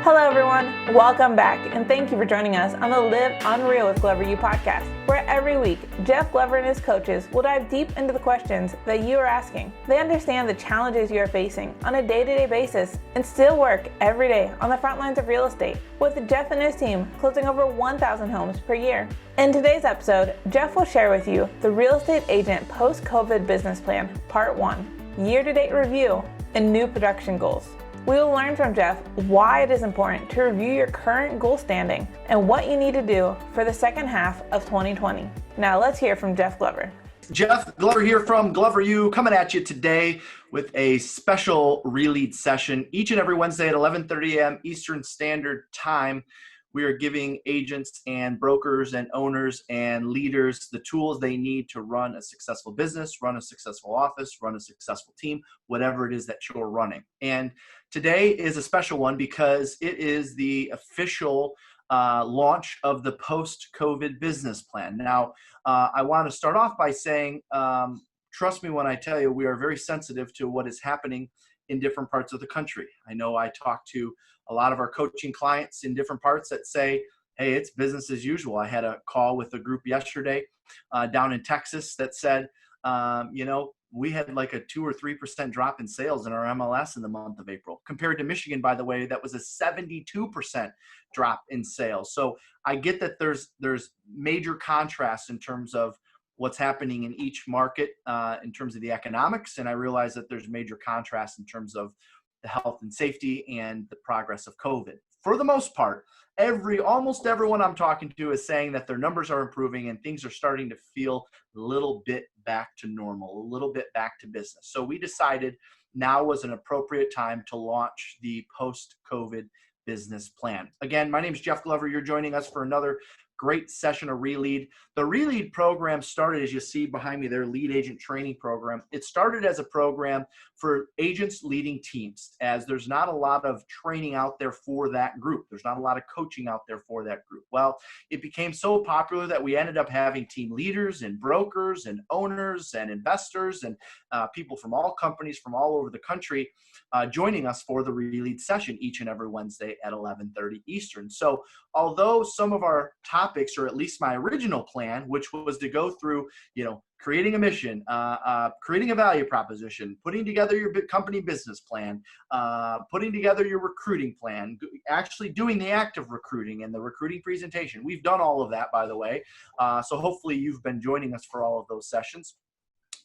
Hello everyone, welcome back, and thank you for joining us on the Live Unreal with Glover U podcast, where every week, Jeff Glover and his coaches will dive deep into the questions that you are asking. They understand the challenges you are facing on a day-to-day basis and still work every day on the front lines of real estate, with Jeff and his team closing over 1,000 homes per year. In today's episode, Jeff will share with you the Real Estate Agent Post-COVID Business Plan, Part 1, Year-to-Date Review, and New Production Goals. We will learn from Jeff why it is important to review your current goal standing and what you need to do for the second half of 2020. Now let's hear from Jeff Glover. Jeff Glover here from Glover U, coming at you today with a special Relead session each and every Wednesday at 11:30 a.m. Eastern Standard Time. We are giving agents and brokers and owners and leaders the tools they need to run a successful business, run a successful office, run a successful team, whatever it is that you're running. And today is a special one because it is the official launch of the post-COVID business plan. Now, I want to start off by saying, trust me when I tell you, we are very sensitive to what is happening in different parts of the country. I know I talk to a lot of our coaching clients in different parts that say, hey, it's business as usual. I had a call with a group yesterday down in Texas that said, we had like a 2 or 3% drop in sales in our MLS in the month of April. Compared to Michigan, by the way, that was a 72% drop in sales. So I get that there's major contrast in terms of what's happening in each market in terms of the economics. And I realize that there's major contrast in terms of the health and safety and the progress of COVID. For the most part, almost everyone I'm talking to is saying that their numbers are improving and things are starting to feel a little bit back to normal, a little bit back to business. So we decided now was an appropriate time to launch the post-COVID business plan. Again, my name is Jeff Glover. You're joining us for another great session of Relead. The Relead program started, as you see behind me, their lead agent training program. It started as a program for agents leading teams, as there's not a lot of training out there for that group. There's not a lot of coaching out there for that group. Well, it became so popular that we ended up having team leaders and brokers and owners and investors and people from all companies from all over the country joining us for the Relead session each and every Wednesday at 11:30 Eastern. So although some of our topics, or at least my original plan, which was to go through, creating a mission, creating a value proposition, putting together your company business plan, putting together your recruiting plan, actually doing the act of recruiting and the recruiting presentation. We've done all of that, by the way. So hopefully you've been joining us for all of those sessions.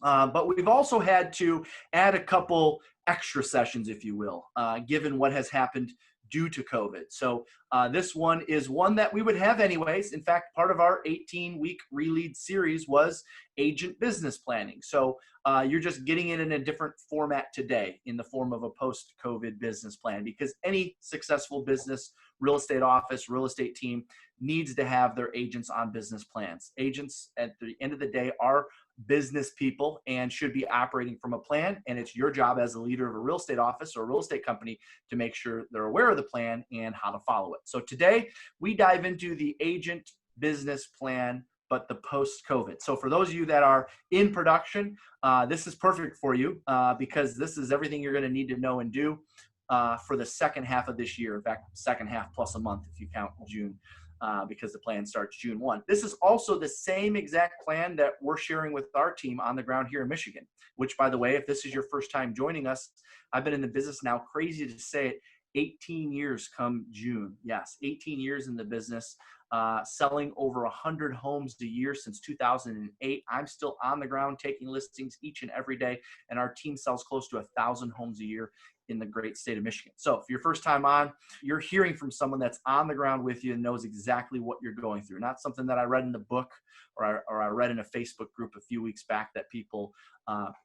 But we've also had to add a couple extra sessions, if you will, given what has happened due to COVID. So this one is one that we would have anyways. In fact, part of our 18-week Relead series was agent business planning. So you're just getting it in a different format today in the form of a post-COVID business plan, because any successful business, real estate office, real estate team needs to have their agents on business plans. Agents, at the end of the day, are business people and should be operating from a plan. And it's your job as a leader of a real estate office or a real estate company to make sure they're aware of the plan and how to follow it. So today we dive into the agent business plan, but the post-COVID. So for those of you that are in production, this is perfect for you because this is everything you're going to need to know and do for the second half of this year. In fact, second half plus a month if you count June. Because the plan starts June 1. This is also the same exact plan that we're sharing with our team on the ground here in Michigan, which, by the way, if this is your first time joining us, I've been in the business now, crazy to say it, 18 years come June. Yes, 18 years in the business, selling over 100 homes a year since 2008. I'm still on the ground taking listings each and every day, and our team sells close to 1,000 homes a year in the great state of Michigan. So if you're first time on, you're hearing from someone that's on the ground with you and knows exactly what you're going through. Not something that I read in the book or I read in a Facebook group a few weeks back that people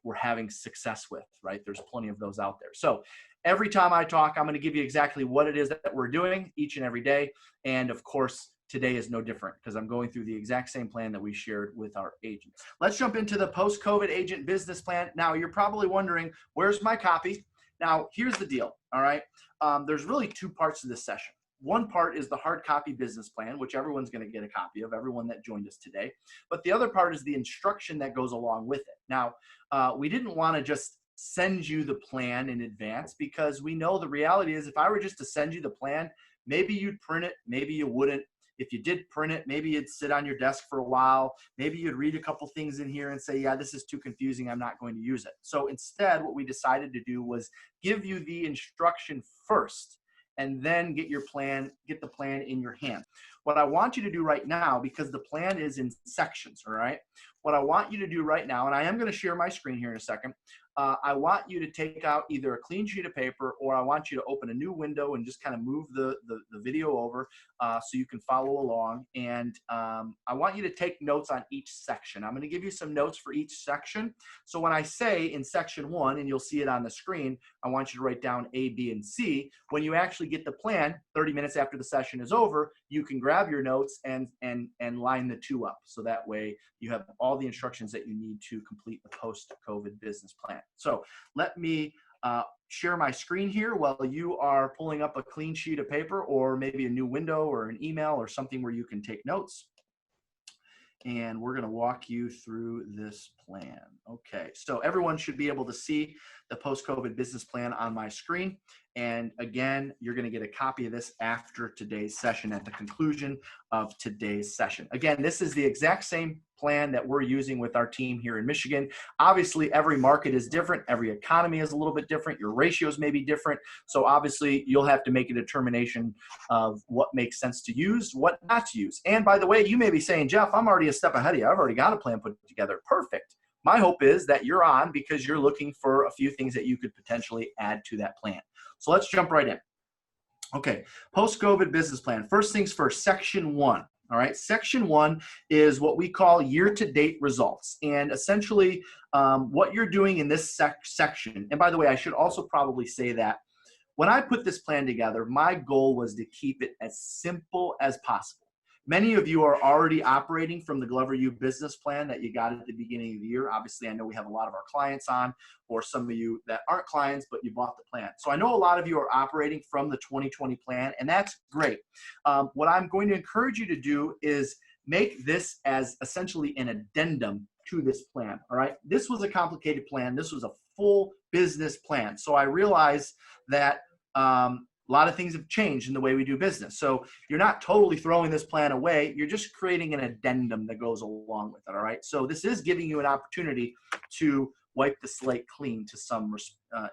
were having success with, right? There's plenty of those out there. So every time I talk, I'm going to give you exactly what it is that we're doing each and every day. And of course, today is no different because I'm going through the exact same plan that we shared with our agents. Let's jump into the post-COVID agent business plan. Now, you're probably wondering, where's my copy? Now, here's the deal, all right? There's really two parts to this session. One part is the hard copy business plan, which everyone's going to get a copy of, everyone that joined us today. But the other part is the instruction that goes along with it. Now, we didn't want to just send you the plan in advance, because we know the reality is if I were just to send you the plan, maybe you'd print it, maybe you wouldn't. If you did print it, maybe it'd sit on your desk for a while. Maybe you'd read a couple things in here and say, yeah, this is too confusing, I'm not going to use it. So instead, what we decided to do was give you the instruction first and then get the plan in your hand. What I want you to do right now, because the plan is in sections, all right? What I want you to do right now, and I am going to share my screen here in a second, I want you to take out either a clean sheet of paper, or I want you to open a new window and just kind of move the video over so you can follow along. And I want you to take notes on each section. I'm going to give you some notes for each section. So when I say in section 1, and you'll see it on the screen, I want you to write down A, B, and C. When you actually get the plan, 30 minutes after the session is over, you can grab your notes and line the two up. So that way you have all the instructions that you need to complete the post-COVID business plan. So let me share my screen here while you are pulling up a clean sheet of paper, or maybe a new window or an email or something where you can take notes. And we're going to walk you through this plan. Okay, so everyone should be able to see the post-COVID business plan on my screen. And again, you're going to get a copy of this after today's session, at the conclusion of today's session. Again, this is the exact same plan that we're using with our team here in Michigan. Obviously, every market is different. Every economy is a little bit different. Your ratios may be different. So obviously, you'll have to make a determination of what makes sense to use, what not to use. And by the way, you may be saying, Jeff, I'm already a step ahead of you. I've already got a plan put together. Perfect. My hope is that you're on because you're looking for a few things that you could potentially add to that plan. So let's jump right in. Okay, post-COVID business plan. First things first, section 1. All right, section 1 is what we call year-to-date results. And essentially what you're doing in this section, and by the way, I should also probably say that when I put this plan together, my goal was to keep it as simple as possible. Many of you are already operating from the Glover U business plan that you got at the beginning of the year. Obviously, I know we have a lot of our clients on, or some of you that aren't clients, but you bought the plan. So I know a lot of you are operating from the 2020 plan, and that's great. What I'm going to encourage you to do is make this as essentially an addendum to this plan, all right? This was a complicated plan. This was a full business plan. So I realize that a lot of things have changed in the way we do business. So you're not totally throwing this plan away. You're just creating an addendum that goes along with it, all right? So this is giving you an opportunity to wipe the slate clean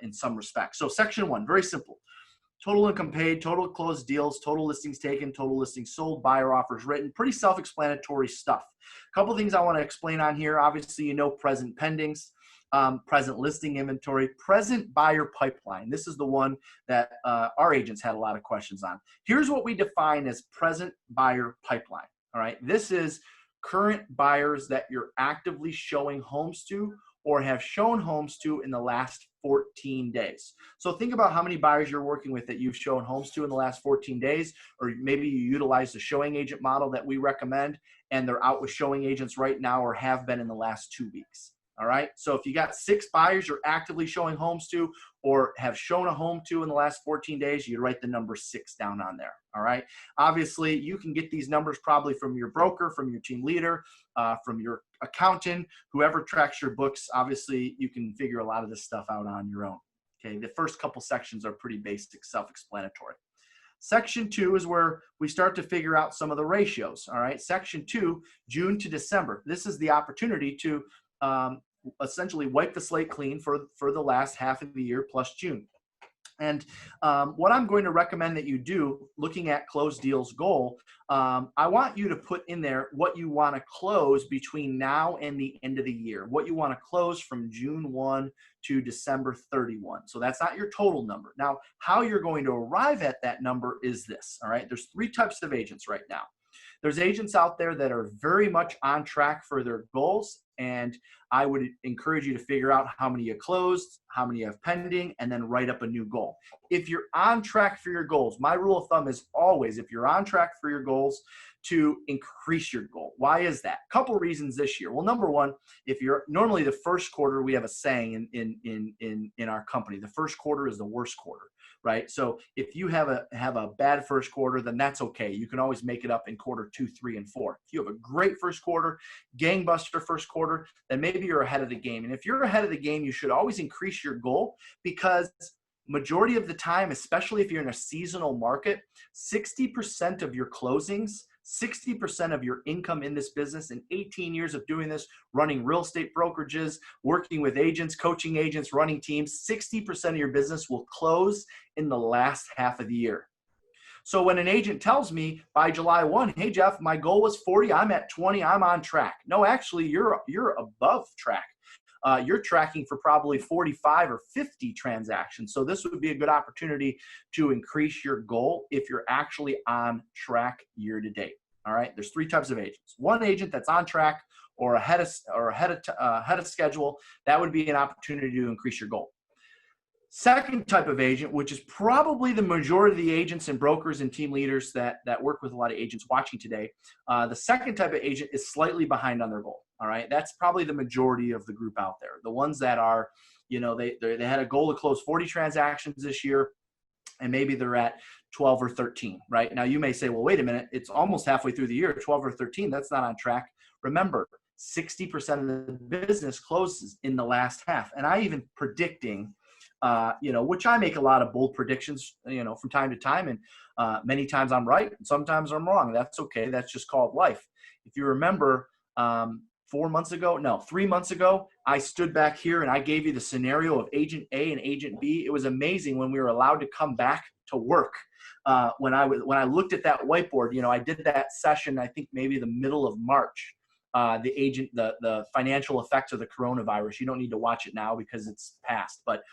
in some respects. So section 1, very simple. Total income paid, total closed deals, total listings taken, total listings sold, buyer offers written. Pretty self-explanatory stuff. A couple things I want to explain on here. Obviously, you know present pendings. Present listing inventory, present buyer pipeline. This is the one that our agents had a lot of questions on. Here's what we define as present buyer pipeline. All right, this is current buyers that you're actively showing homes to or have shown homes to in the last 14 days. So think about how many buyers you're working with that you've shown homes to in the last 14 days, or maybe you utilize the showing agent model that we recommend and they're out with showing agents right now or have been in the last 2 weeks. All right, so if you got 6 buyers you're actively showing homes to or have shown a home to in the last 14 days, you write the number 6 down on there. All right, obviously you can get these numbers probably from your broker, from your team leader, from your accountant, whoever tracks your books. Obviously you can figure a lot of this stuff out on your own. Okay, the first couple sections are pretty basic, self-explanatory. Section 2 is where we start to figure out some of the ratios. All right, section 2, June to December. This is the opportunity to essentially wipe the slate clean for the last half of the year plus June. And what I'm going to recommend that you do, looking at closed deals goal, I want you to put in there what you want to close between now and the end of the year, what you want to close from June 1 to December 31. So that's not your total number. Now, how you're going to arrive at that number is this, all right? There's 3 types of agents right now. There's agents out there that are very much on track for their goals, and I would encourage you to figure out how many you closed, how many you have pending, and then write up a new goal. If you're on track for your goals, my rule of thumb is always, if you're on track for your goals, to increase your goal. Why is that? Couple reasons this year. Well, number one, if you're normally the first quarter, we have a saying in our company, the first quarter is the worst quarter. Right? So if you have a bad first quarter, then that's okay. You can always make it up in quarter 2, 3, and 4. If you have a great first quarter, gangbuster first quarter, quarter, then maybe you're ahead of the game. And if you're ahead of the game, you should always increase your goal, because majority of the time, especially if you're in a seasonal market, 60% of your closings, 60% of your income in this business, in 18 years of doing this, running real estate brokerages, working with agents, coaching agents, running teams, 60% of your business will close in the last half of the year. So when an agent tells me by July 1, hey, Jeff, my goal was 40, I'm at 20, I'm on track. No, actually, you're above track. You're tracking for probably 45 or 50 transactions. So this would be a good opportunity to increase your goal if you're actually on track year to date. All right. There's three types of agents. One agent that's on track or ahead of schedule. That would be an opportunity to increase your goal. Second type of agent, which is probably the majority of the agents and brokers and team leaders that work with a lot of agents watching today. The second type of agent is slightly behind on their goal. All right. That's probably the majority of the group out there. The ones that are, they had a goal to close 40 transactions this year, and maybe they're at 12 or 13, right? Now you may say, well, wait a minute, it's almost halfway through the year, 12 or 13, that's not on track. Remember, 60% of the business closes in the last half. And I even predicting, which I make a lot of bold predictions, from time to time. And many times I'm right, and sometimes I'm wrong. That's okay. That's just called life. If you remember, 3 months ago, I stood back here and I gave you the scenario of agent A and agent B. It was amazing when we were allowed to come back to work. When I looked at that whiteboard, I did that session, I think maybe the middle of March. The financial effects of the coronavirus. You don't need to watch it now because it's past, but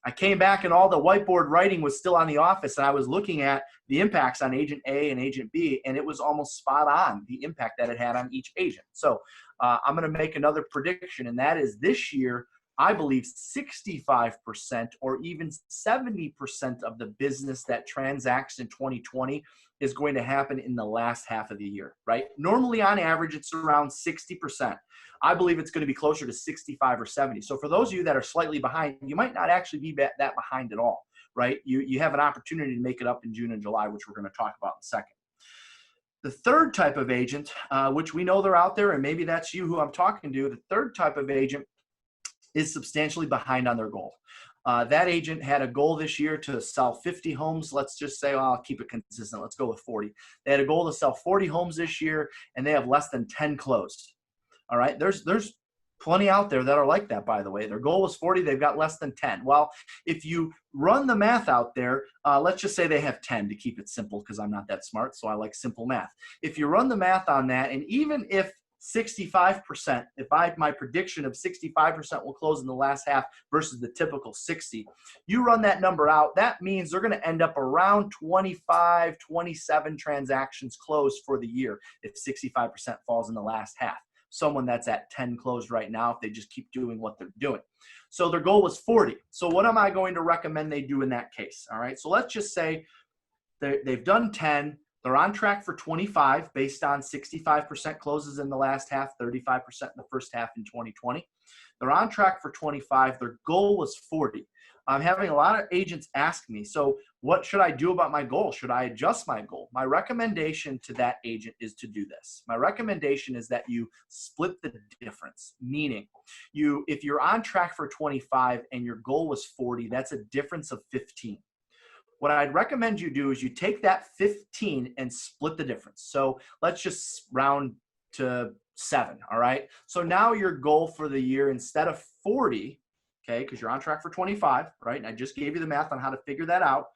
I came back and all the whiteboard writing was still on the office, and I was looking at the impacts on agent A and agent B, and it was almost spot on, the impact that it had on each agent. So I'm going to make another prediction, and that is this year, I believe 65% or even 70% of the business that transacts in 2020 is going to happen in the last half of the year, right? Normally, on average, it's around 60%. I believe it's going to be closer to 65 or 70. So for those of you that are slightly behind, you might not actually be that behind at all, right? You have an opportunity to make it up in June and July, which we're going to talk about in a second. The third type of agent, which we know they're out there, and maybe that's you who I'm talking to, the third type of agent is substantially behind on their goal. That agent had a goal this year to sell 50 homes. Let's just say, I'll keep it consistent. Let's go with 40. They had a goal to sell 40 homes this year, and they have less than 10 closed. All right. There's plenty out there that are like that, by the way. Their goal was 40. They've got less than 10. Well, if you run the math out there, let's just say they have 10 to keep it simple, because I'm not that smart, so I like simple math. If you run the math on that, and even if 65%, my prediction of 65% will close in the last half versus the typical 60, you run that number out, that means they're going to end up around 25, 27 transactions closed for the year if 65% falls in the last half. Someone that's at 10 closed right now if they just keep doing what they're doing. So their goal was 40. So what am I going to recommend they do in that case? All right. So let's just say they've done 10. They're on track for 25 based on 65% closes in the last half, 35% in the first half in 2020. They're on track for 25. Their goal was 40. I'm having a lot of agents ask me, so what should I do about my goal? Should I adjust my goal? My recommendation to that agent is to do this. My recommendation is that you split the difference, meaning if you're on track for 25 and your goal was 40, that's a difference of 15. What I'd recommend you do is you take that 15 and split the difference. So let's just round to 7, all right? So now your goal for the year, instead of 40, okay, because you're on track for 25, right? And I just gave you the math on how to figure that out.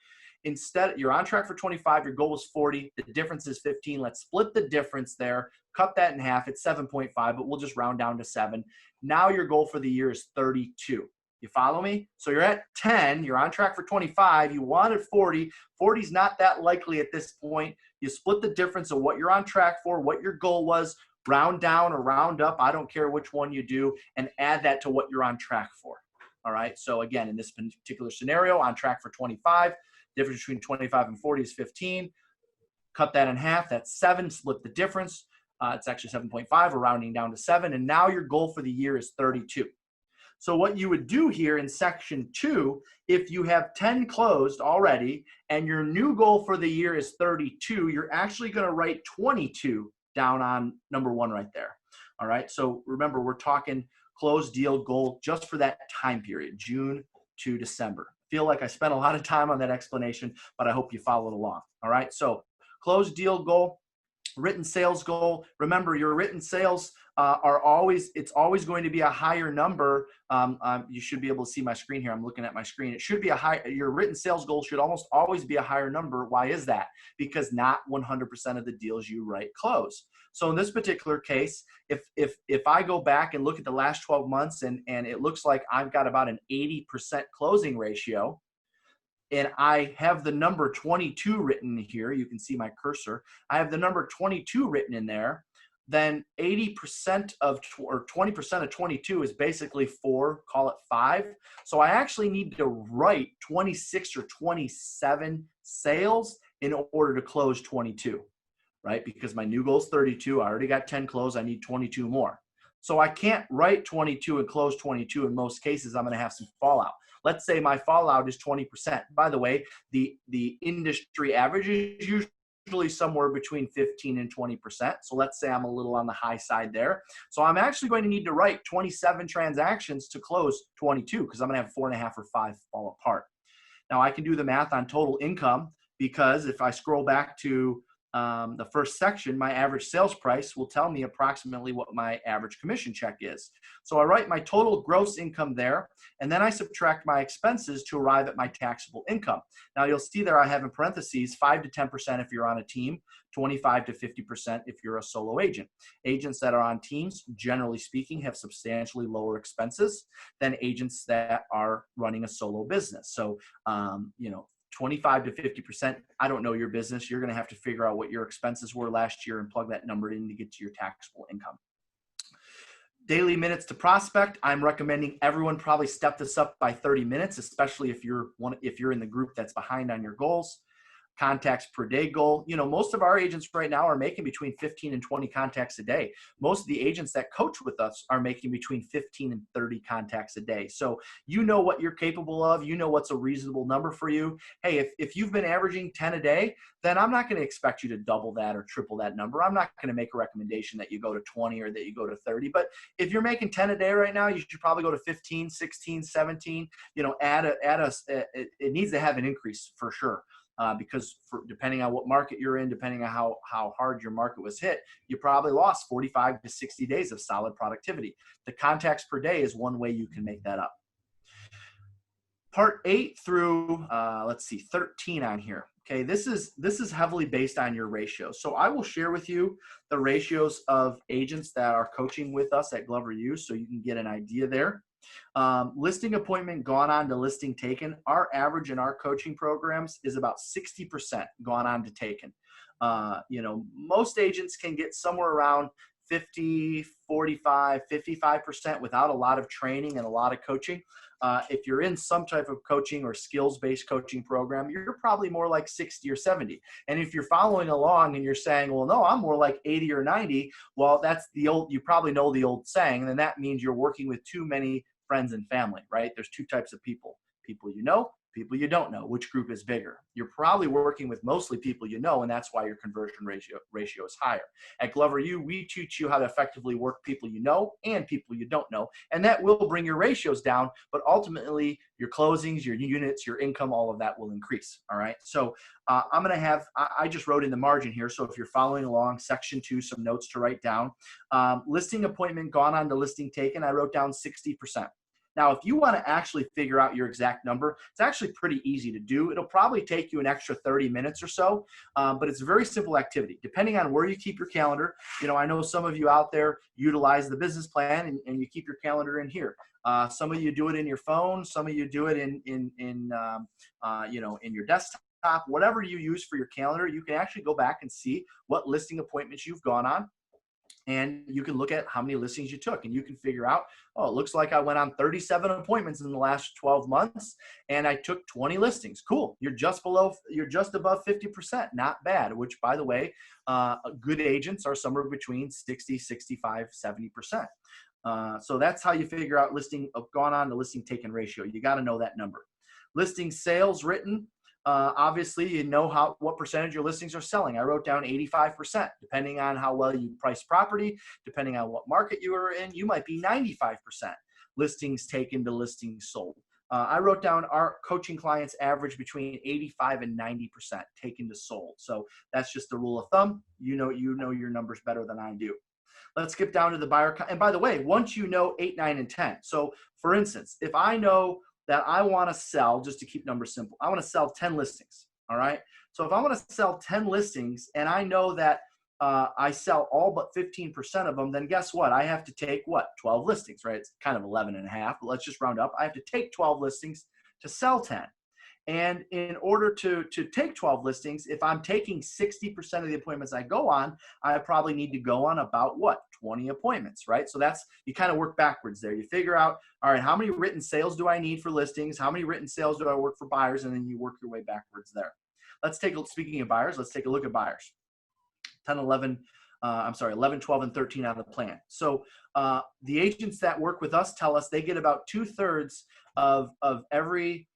Instead, you're on track for 25, your goal was 40, the difference is 15. Let's split the difference there, cut that in half, it's 7.5, but we'll just round down to 7. Now your goal for the year is 32. You follow me? So you're at 10, you're on track for 25, you wanted 40. 40 is not that likely at this point. You split the difference of what you're on track for, what your goal was, round down or round up, I don't care which one you do, and add that to what you're on track for. All right. So again, in this particular scenario, on track for 25, difference between 25 and 40 is 15. Cut that in half. That's 7. Split the difference. It's actually 7.5. We're rounding down to 7. And now your goal for the year is 32. So what you would do here in section 2, if you have 10 closed already and your new goal for the year is 32, you're actually going to write 22 down on number 1 right there. All right. So remember, we're talking closed deal goal just for that time period, June to December. Feel like I spent a lot of time on that explanation, but I hope you followed along. All right. So closed deal goal, written sales goal. Remember, your written sales it's always going to be a higher number. You should be able to see my screen here. I'm looking at my screen. It should be your written sales goal should almost always be a higher number. Why is that? Because not 100% of the deals you write close. So in this particular case, if I go back and look at the last 12 months and it looks like I've got about an 80% closing ratio, and I have the number 22 written here, you can see my cursor. I have the number 22 written in there, then 80% or 20% of 22 is basically 4, call it 5. So I actually need to write 26 or 27 sales in order to close 22, right? Because my new goal is 32. I already got 10 closed. I need 22 more. So I can't write 22 and close 22. In most cases, I'm going to have some fallout. Let's say my fallout is 20%. By the way, the industry average is usually somewhere between 15 and 20%. So let's say I'm a little on the high side there. So I'm actually going to need to write 27 transactions to close 22 because I'm going to have 4.5 or 5 fall apart. Now I can do the math on total income because if I scroll back to the first section, my average sales price will tell me approximately what my average commission check is. So I write my total gross income there, and then I subtract my expenses to arrive at my taxable income. Now you'll see there I have in parentheses 5 to 10% if you're on a team, 25 to 50% if you're a solo agent. Agents that are on teams, generally speaking, have substantially lower expenses than agents that are running a solo business. So, 25 to 50%, I don't know your business. You're going to have to figure out what your expenses were last year and plug that number in to get to your taxable income. Daily minutes to prospect. I'm recommending everyone probably step this up by 30 minutes, especially if you're in the group that's behind on your goals. Contacts per day goal. Most of our agents right now are making between 15 and 20 contacts a day. Most of the agents that coach with us are making between 15 and 30 contacts a day. So you know what you're capable of. You know what's a reasonable number for you. Hey, if you've been averaging 10 a day, then I'm not going to expect you to double that or triple that number. I'm not going to make a recommendation that you go to 20 or that you go to 30. But if you're making 10 a day right now, you should probably go to 15, 16, 17. It needs to have an increase for sure. Because depending on what market you're in, depending on how hard your market was hit, you probably lost 45 to 60 days of solid productivity. The contacts per day is one way you can make that up. Part 8 through 13 on here. Okay, this is heavily based on your ratios. So I will share with you the ratios of agents that are coaching with us at Glover U, so you can get an idea there. Listing appointment gone on to listing taken. Our average in our coaching programs is about 60% gone on to taken. Most agents can get somewhere around 50, 45, 55% without a lot of training and a lot of coaching. If you're in some type of coaching or skills-based coaching program, you're probably more like 60 or 70. And if you're following along and you're saying, well, no, I'm more like 80 or 90, well, that's you probably know the old saying, and then that means you're working with too many friends and family, right? There's two types of people you know, people you don't know. Which group is bigger? You're probably working with mostly people you know, and that's why your conversion ratio is higher. At Glover U, we teach you how to effectively work people you know and people you don't know, and that will bring your ratios down, but ultimately your closings, your units, your income, all of that will increase, all right? So I'm going to have, I just wrote in the margin here, so if you're following along, section 2, some notes to write down. Listing appointment gone on to listing taken, I wrote down 60%. Now, if you want to actually figure out your exact number, it's actually pretty easy to do. It'll probably take you an extra 30 minutes or so, but it's a very simple activity. Depending on where you keep your calendar, I know some of you out there utilize the business plan and you keep your calendar in here. Some of you do it in your phone. Some of you do it in your desktop. Whatever you use for your calendar, you can actually go back and see what listing appointments you've gone on. And you can look at how many listings you took, and you can figure out, oh, it looks like I went on 37 appointments in the last 12 months and I took 20 listings. Cool. You're just above 50%. Not bad, which, by the way, good agents are somewhere between 60, 65, 70%. So that's how you figure out listing gone on to listing taken ratio. You got to know that number. Listing sales written. Obviously, you know what percentage your listings are selling. I wrote down 85%. Depending on how well you price property, depending on what market you are in, you might be 95% listings taken to listings sold. I wrote down our coaching clients average between 85 and 90% taken to sold. So that's just a rule of thumb. You know your numbers better than I do. Let's skip down to the buyer. And by the way, once you know 8, 9, and 10. So for instance, if I know that I want to sell, just to keep numbers simple, I want to sell 10 listings. All right. So if I want to sell 10 listings and I know that I sell all but 15% of them, then guess what? I have to take 12 listings, right? It's kind of 11 and a half, but let's just round up. I have to take 12 listings to sell 10. And in order to take 12 listings, if I'm taking 60% of the appointments I go on, I probably need to go on about 20 appointments, right? So you kind of work backwards there. You figure out, all right, how many written sales do I need for listings? How many written sales do I work for buyers? And then you work your way backwards there. Speaking of buyers, let's take a look at buyers. 11, 12, and 13 on the plan. So the agents that work with us tell us they get about 2/3 of every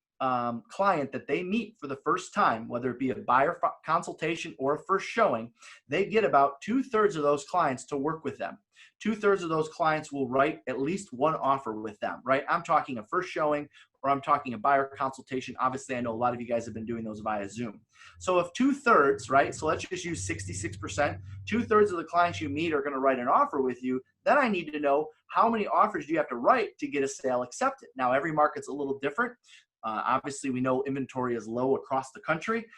client that they meet for the first time, whether it be a buyer consultation or a first showing. They get about 2/3 of those clients to work with them. 2/3 of those clients will write at least one offer with them, right? I'm talking a first showing or I'm talking a buyer consultation. Obviously, I know a lot of you guys have been doing those via Zoom. So if 2/3, right? So let's just use 66%. 2/3 of the clients you meet are going to write an offer with you. Then I need to know how many offers do you have to write to get a sale accepted. Now, every market's a little different. Obviously, we know inventory is low across the country.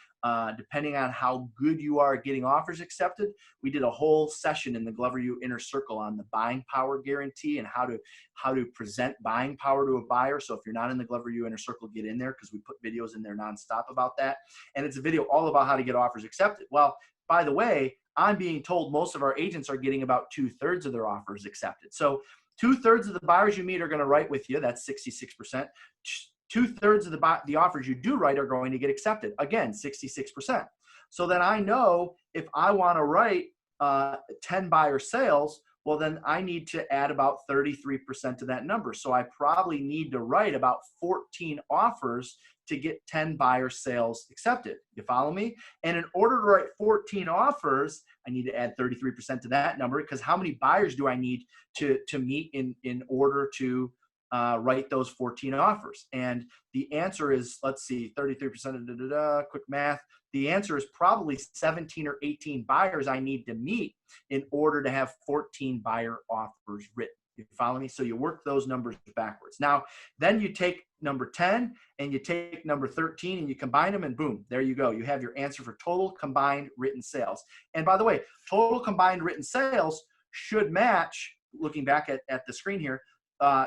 Depending on how good you are at getting offers accepted, we did a whole session in the Glover U Inner Circle on the buying power guarantee and how to present buying power to a buyer. So if you're not in the Glover U Inner Circle, get in there because we put videos in there nonstop about that. And it's a video all about how to get offers accepted. Well, by the way, I'm being told most of our agents are getting about 2/3 of their offers accepted. So 2/3 of the buyers you meet are going to write with you. That's 66%. 2/3 of the offers you do write are going to get accepted. Again, 66%. So then I know if I want to write 10 buyer sales, well, then I need to add about 33% to that number. So I probably need to write about 14 offers to get 10 buyer sales accepted. You follow me? And in order to write 14 offers, I need to add 33% to that number, because how many buyers do I need to meet in order to write those 14 offers? And the answer is, let's see, 33%, quick math. The answer is probably 17 or 18 buyers I need to meet in order to have 14 buyer offers written. You follow me? So you work those numbers backwards. Now, then you take number 10 and you take number 13 and you combine them, and boom, there you go. You have your answer for total combined written sales. And by the way, total combined written sales should match, looking back at the screen here,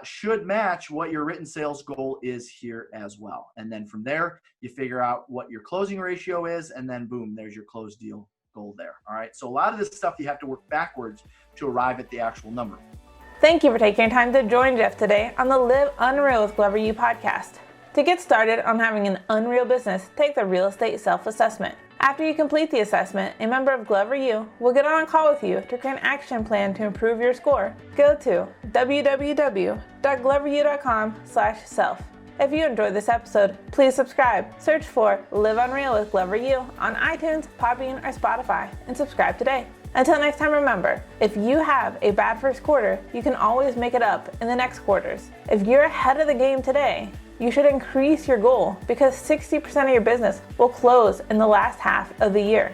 should match what your written sales goal is here as well. And then from there, you figure out what your closing ratio is, and then boom, there's your closed deal goal there. All right. So a lot of this stuff you have to work backwards to arrive at the actual number. Thank you for taking time to join Jeff today on the Live Unreal with Glover U podcast. To get started on having an unreal business, take the real estate self-assessment. After you complete the assessment, a member of Glover U will get on a call with you to create an action plan to improve your score. Go to www.gloveru.com/self. If you enjoyed this episode, please subscribe. Search for Live Unreal with Glover U on iTunes, Podbean, or Spotify, and subscribe today. Until next time, remember, if you have a bad first quarter, you can always make it up in the next quarters. If you're ahead of the game today, you should increase your goal, because 60% of your business will close in the last half of the year.